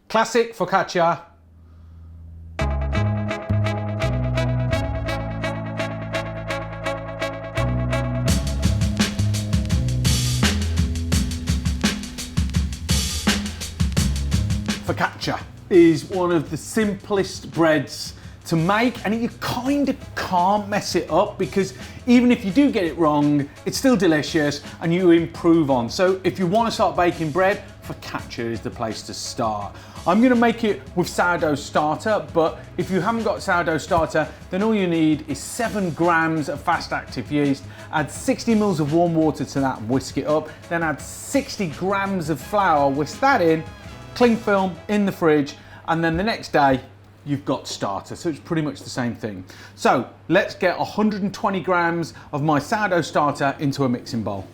Classic focaccia. Focaccia is one of the simplest breads to make, and you kind of can't mess it up because even if you do get it wrong, it's still delicious and you improve on. So if you want to start baking bread, focaccia is the place to start. I'm going to make it with sourdough starter, but if you haven't got sourdough starter, then all you need is 7 grams of fast active yeast, add 60 mils of warm water to that and whisk it up, then add 60 grams of flour, whisk that in, cling film in the fridge, and then the next day you've got starter, so it's pretty much the same thing. So let's get 120 grams of my sourdough starter into a mixing bowl.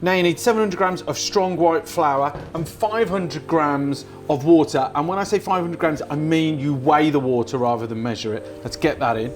Now you need 700 grams of strong white flour and 500 grams of water, and when I say 500 grams, I mean you weigh the water rather than measure it. Let's get that in.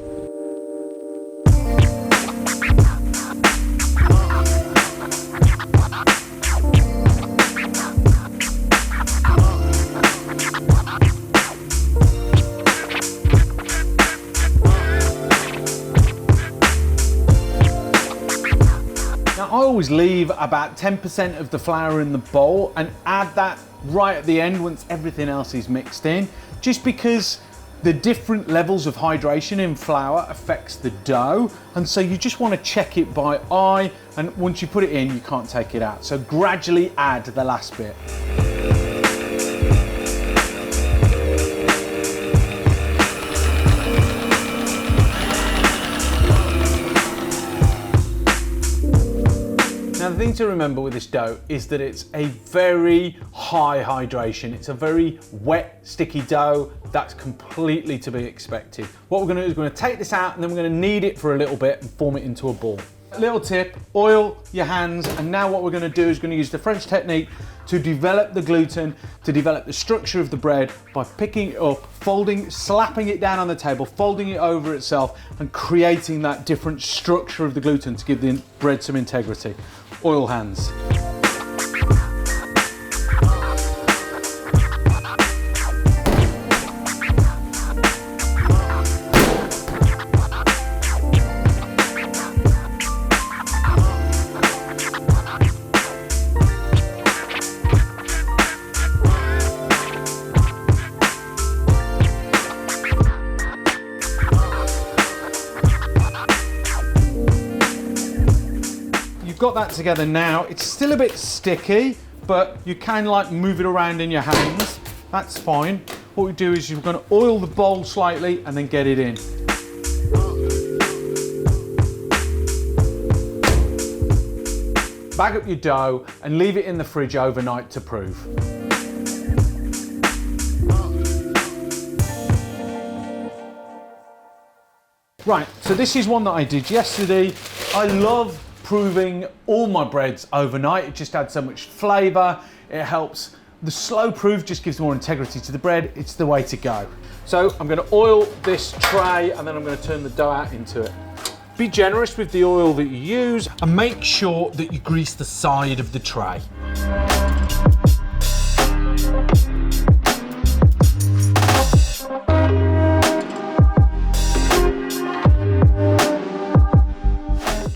I always leave about 10% of the flour in the bowl and add that right at the end once everything else is mixed in, just because the different levels of hydration in flour affects the dough, and so you just want to check it by eye, and once you put it in you can't take it out, so gradually add the last bit. Now the thing to remember with this dough is that it's a very high hydration. It's a very wet, sticky dough. That's completely to be expected. What we're going to do is we're going to take this out and then we're going to knead it for a little bit and form it into a ball. Little tip, oil your hands, and now what we're going to do is going to use the French technique to develop the gluten, to develop the structure of the bread by picking it up, folding, slapping it down on the table, folding it over itself and creating that different structure of the gluten to give the bread some integrity. Oil hands. Got that together now. It's still a bit sticky, but you can like move it around in your hands. That's fine. What we do is you're going to oil the bowl slightly and then get it in. Bag up your dough and leave it in the fridge overnight to prove. Right, so this is one that I did yesterday. I love proving all my breads overnight. It just adds so much flavour. It helps. The slow proof just gives more integrity to the bread. It's the way to go. So I'm going to oil this tray and then I'm going to turn the dough out into it. Be generous with the oil that you use and make sure that you grease the side of the tray.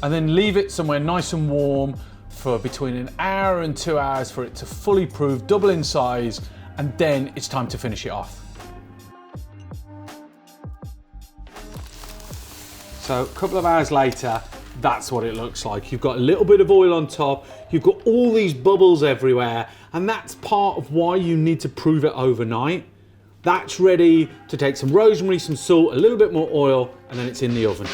And then leave it somewhere nice and warm for between an hour and 2 hours for it to fully proof, double in size, and then it's time to finish it off. So a couple of hours later, that's what it looks like. You've got a little bit of oil on top, you've got all these bubbles everywhere, and that's part of why you need to prove it overnight. That's ready to take some rosemary, some salt, a little bit more oil, and then it's in the oven.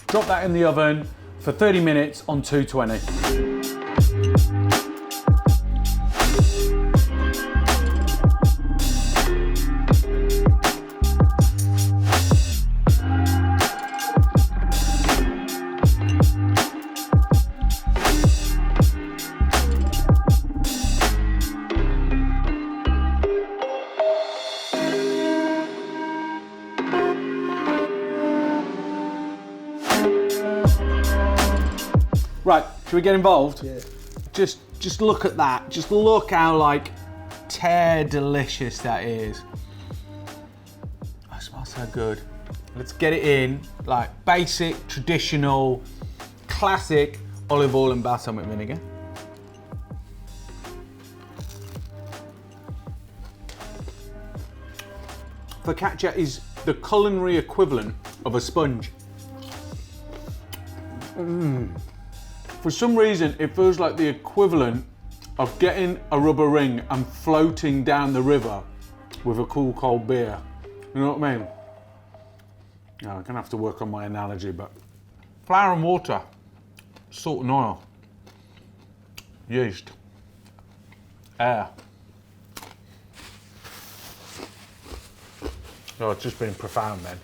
Drop that in the oven for 30 minutes on 220. Right, should we get involved? Yeah. Just look at that. Just look how like tear delicious that is. That smells so good. Let's get it in, like basic, traditional, classic olive oil and balsamic vinegar. Focaccia is the culinary equivalent of a sponge. For some reason, it feels like the equivalent of getting a rubber ring and floating down the river with a cool cold beer. You know what I mean? Yeah, I'm gonna have to work on my analogy, but flour and water, salt and oil, yeast, air. Oh, it's just been profound, man.